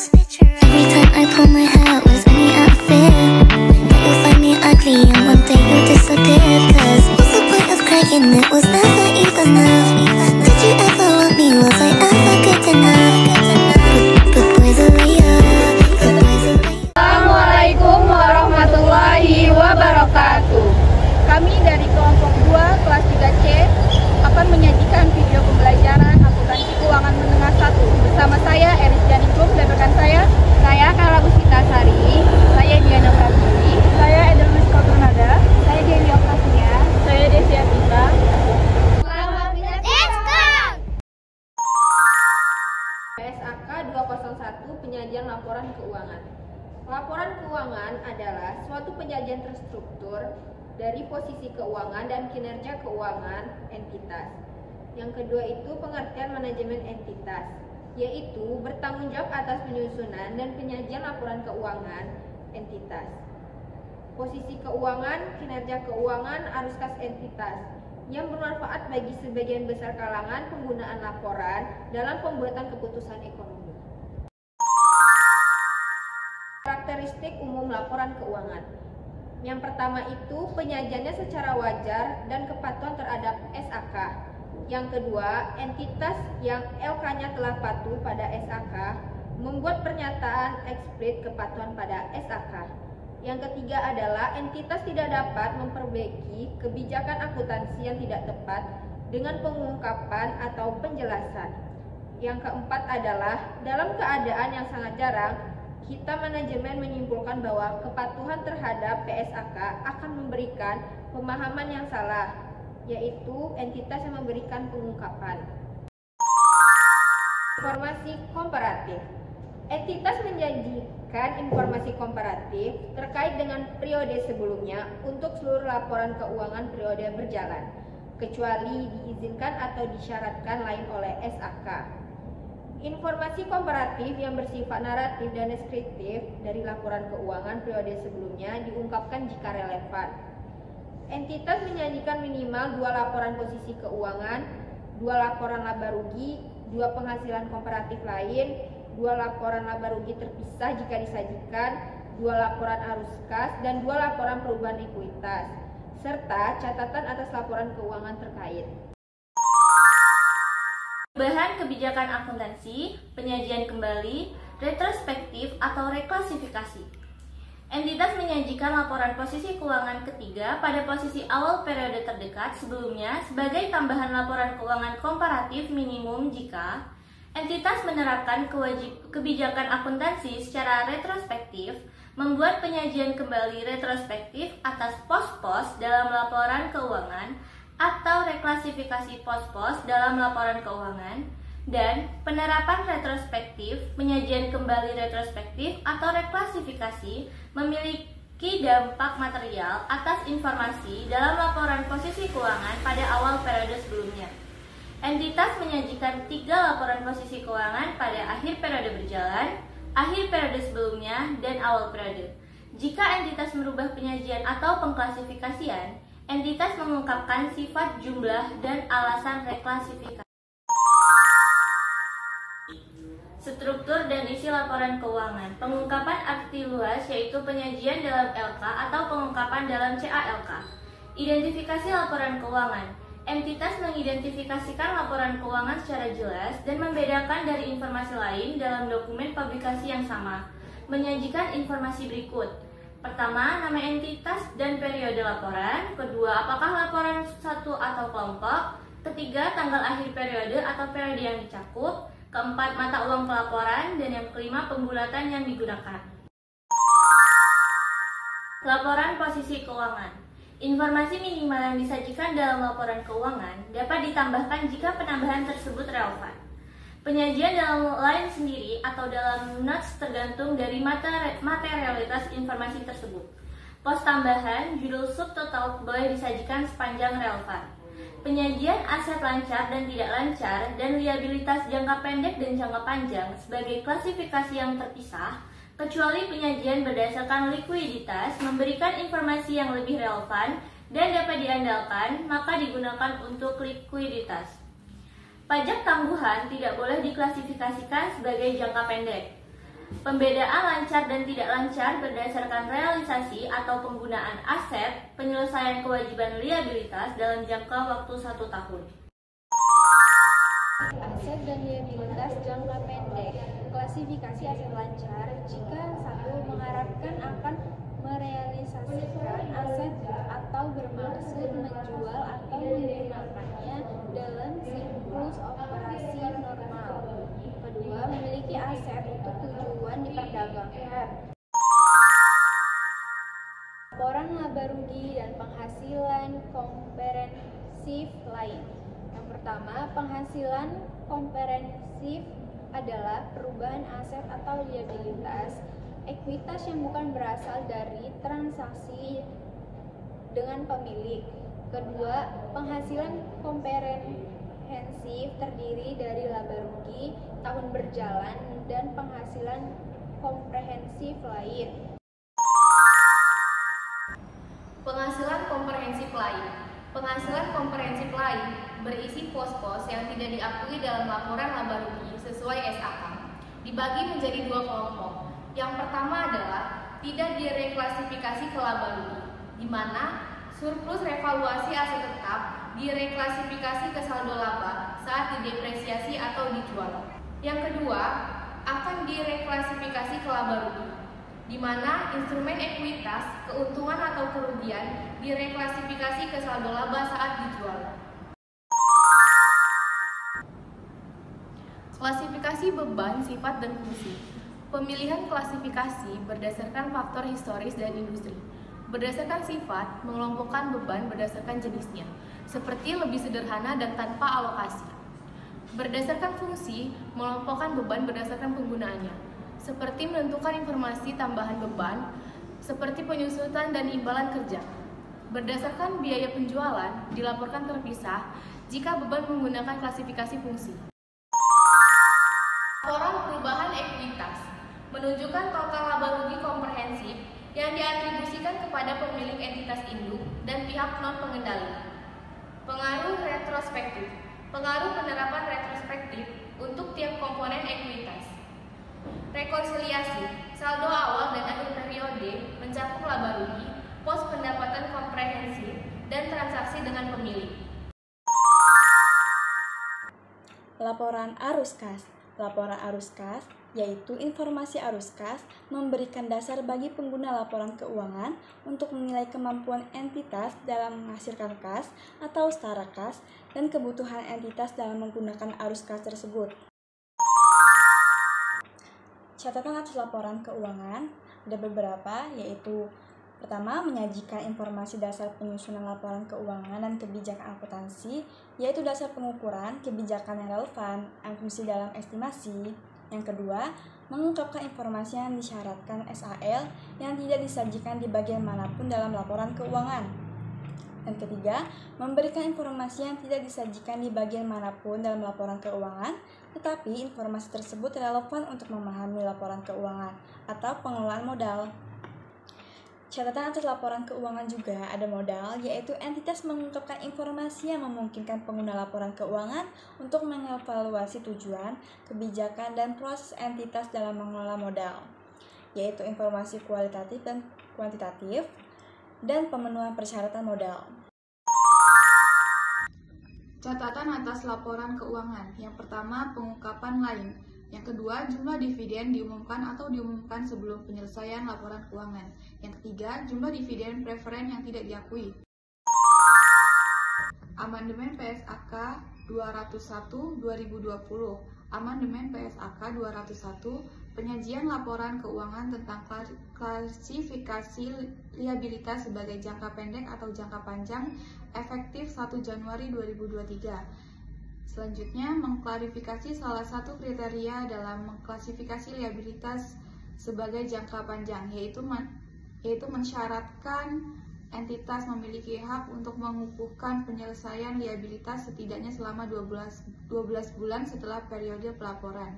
pictures. Every time I pull my hair was any outfit. That you find me ugly and one day you disappear. Cause what's the point of crying? It was never even enough. Did you ever want me? Was I ever good enough? Good boys are real. Good boys are real. Assalamualaikum warahmatullahi wabarakatuh. Kami dari kelompok 2 kelas 3C akan menyajikan video pembelajaran akuntansi keuangan menengah 1 bersama saya Eris Janikum dan rekan saya Kala Busita Sari, saya Diana Pratiwi, saya Edelmis Kauternada, saya Dewi Oktasia, saya Desi Atita. Selamat menyaksikan. PSAK 201 penyajian laporan keuangan. Laporan keuangan adalah suatu penyajian terstruktur dari posisi keuangan dan kinerja keuangan entitas. Yang kedua itu pengertian manajemen entitas, yaitu bertanggung jawab atas penyusunan dan penyajian laporan keuangan entitas. Posisi keuangan, kinerja keuangan, arus kas entitas yang bermanfaat bagi sebagian besar kalangan penggunaan laporan dalam pembuatan keputusan ekonomi. Karakteristik umum laporan keuangan. Yang pertama itu penyajiannya secara wajar dan kepatuhan terhadap SAK. Yang kedua, entitas yang LK-nya telah patuh pada SAK membuat pernyataan eksplit kepatuhan pada SAK. Yang ketiga adalah entitas tidak dapat memperbaiki kebijakan akuntansi yang tidak tepat dengan pengungkapan atau penjelasan. Yang keempat adalah dalam keadaan yang sangat jarang, kita manajemen menyimpulkan bahwa kepatuhan terhadap PSAK akan memberikan pemahaman yang salah, yaitu entitas yang memberikan pengungkapan. Informasi komparatif. Entitas menjanjikan informasi komparatif terkait dengan periode sebelumnya untuk seluruh laporan keuangan periode berjalan, kecuali diizinkan atau disyaratkan lain oleh SAK. Informasi komparatif yang bersifat naratif dan deskriptif dari laporan keuangan periode sebelumnya diungkapkan jika relevan. Entitas menyajikan minimal 2 laporan posisi keuangan, 2 laporan laba rugi, 2 penghasilan komparatif lain, 2 laporan laba rugi terpisah jika disajikan, 2 laporan arus kas, dan 2 laporan perubahan ekuitas, serta catatan atas laporan keuangan terkait. Perubahan kebijakan akuntansi, penyajian kembali, retrospektif atau reklasifikasi. Entitas menyajikan laporan posisi keuangan ketiga pada posisi awal periode terdekat sebelumnya sebagai tambahan laporan keuangan komparatif minimum jika entitas menerapkan kebijakan akuntansi secara retrospektif, membuat penyajian kembali retrospektif atas pos-pos dalam laporan keuangan atau reklasifikasi pos-pos dalam laporan keuangan, dan penerapan retrospektif, penyajian kembali retrospektif atau reklasifikasi memiliki dampak material atas informasi dalam laporan posisi keuangan pada awal periode sebelumnya. Entitas menyajikan 3 laporan posisi keuangan pada akhir periode berjalan, akhir periode sebelumnya, dan awal periode. Jika entitas merubah penyajian atau pengklasifikasian, entitas mengungkapkan sifat, jumlah, dan alasan reklasifikasi. Struktur dan isi laporan keuangan. Pengungkapan arti luas yaitu penyajian dalam LK atau pengungkapan dalam CALK. Identifikasi laporan keuangan. Entitas mengidentifikasikan laporan keuangan secara jelas dan membedakan dari informasi lain dalam dokumen publikasi yang sama. Menyajikan informasi berikut. Pertama, nama entitas dan periode laporan. Kedua, apakah laporan satu atau kelompok. Ketiga, tanggal akhir periode atau periode yang dicakup. Keempat, mata uang pelaporan. Dan yang kelima, pembulatan yang digunakan. Laporan posisi keuangan. Informasi minimal yang disajikan dalam laporan keuangan dapat ditambahkan jika penambahan tersebut relevan. Penyajian dalam line sendiri atau dalam notes tergantung dari materialitas informasi tersebut. Pos tambahan, judul subtotal boleh disajikan sepanjang relevan. Penyajian aset lancar dan tidak lancar dan liabilitas jangka pendek dan jangka panjang sebagai klasifikasi yang terpisah, kecuali penyajian berdasarkan likuiditas memberikan informasi yang lebih relevan dan dapat diandalkan, maka digunakan untuk likuiditas. Pajak tangguhan tidak boleh diklasifikasikan sebagai jangka pendek. Pembedaan lancar dan tidak lancar berdasarkan realisasi atau penggunaan aset, penyelesaian kewajiban liabilitas dalam jangka waktu 1 tahun. Aset dan liabilitas jangka pendek. Klasifikasi aset lancar jika satu mengharapkan akan merealisasikan aset atau bermaksud menjual atau menggunakannya dalam siklus operasi normal. Kedua, memiliki aset untuk tujuan diperdagangkan. Laporan laba rugi dan penghasilan komprehensif lain. Yang pertama, penghasilan komprehensif adalah perubahan aset atau liabilitas ekuitas yang bukan berasal dari transaksi dengan pemilik. Kedua, penghasilan komprehensif terdiri dari laba rugi, tahun berjalan, dan penghasilan komprehensif lain. Penghasilan komprehensif lain. Penghasilan komprehensif lain berisi pos-pos yang tidak diakui dalam laporan laba rugi sesuai SAK. Dibagi menjadi 2 kelompok. Yang pertama adalah tidak direklasifikasi ke laba rugi, di mana surplus revaluasi aset tetap direklasifikasi ke saldo laba saat didepresiasi atau dijual. Yang kedua, akan direklasifikasi ke laba rugi, di mana instrumen ekuitas, keuntungan atau kerugian direklasifikasi ke saldo laba saat dijual. Klasifikasi beban, sifat, dan fungsi. Pemilihan klasifikasi berdasarkan faktor historis dan industri. Berdasarkan sifat, mengelompokkan beban berdasarkan jenisnya, seperti lebih sederhana dan tanpa alokasi. Berdasarkan fungsi, mengelompokkan beban berdasarkan penggunaannya, seperti menentukan informasi tambahan beban, seperti penyusutan dan imbalan kerja. Berdasarkan biaya penjualan, dilaporkan terpisah jika beban menggunakan klasifikasi fungsi. Laporan perubahan ekuitas menunjukkan total laba rugi komprehensif yang diatribusikan kepada pemilik entitas induk dan pihak non-pengendali. Pengaruh retrospektif. Pengaruh penerapan retrospektif untuk tiap komponen ekuitas. Rekonsiliasi. Saldo awal dan akhir periode mencakup laba rugi, pos pendapatan komprehensif, dan transaksi dengan pemilik. Laporan arus kas. Laporan arus kas yaitu informasi arus kas memberikan dasar bagi pengguna laporan keuangan untuk menilai kemampuan entitas dalam menghasilkan kas atau setara kas dan kebutuhan entitas dalam menggunakan arus kas tersebut. Catatan atas laporan keuangan ada beberapa, yaitu pertama, menyajikan informasi dasar penyusunan laporan keuangan dan kebijakan akuntansi, yaitu dasar pengukuran kebijakan yang relevan dan fungsi dalam estimasi. Yang kedua, mengungkapkan informasi yang disyaratkan SAL yang tidak disajikan di bagian manapun dalam laporan keuangan. Dan ketiga, memberikan informasi yang tidak disajikan di bagian manapun dalam laporan keuangan, tetapi informasi tersebut relevan untuk memahami laporan keuangan atau pengelolaan modal. Catatan atas laporan keuangan juga ada modal, yaitu entitas mengungkapkan informasi yang memungkinkan pengguna laporan keuangan untuk mengevaluasi tujuan, kebijakan, dan proses entitas dalam mengelola modal, yaitu informasi kualitatif dan kuantitatif, dan pemenuhan persyaratan modal. Catatan atas laporan keuangan. Yang pertama, pengungkapan lain. Yang kedua, jumlah dividen diumumkan atau diumumkan sebelum penyelesaian laporan keuangan. Yang ketiga, jumlah dividen preferen yang tidak diakui. Amandemen PSAK 201/2020. Amandemen PSAK 201, penyajian laporan keuangan tentang klasifikasi liabilitas sebagai jangka pendek atau jangka panjang efektif 1 Januari 2023. Selanjutnya, mengklarifikasi salah satu kriteria dalam mengklasifikasi liabilitas sebagai jangka panjang, yaitu mensyaratkan entitas memiliki hak untuk mengukuhkan penyelesaian liabilitas setidaknya selama 12 bulan setelah periode pelaporan.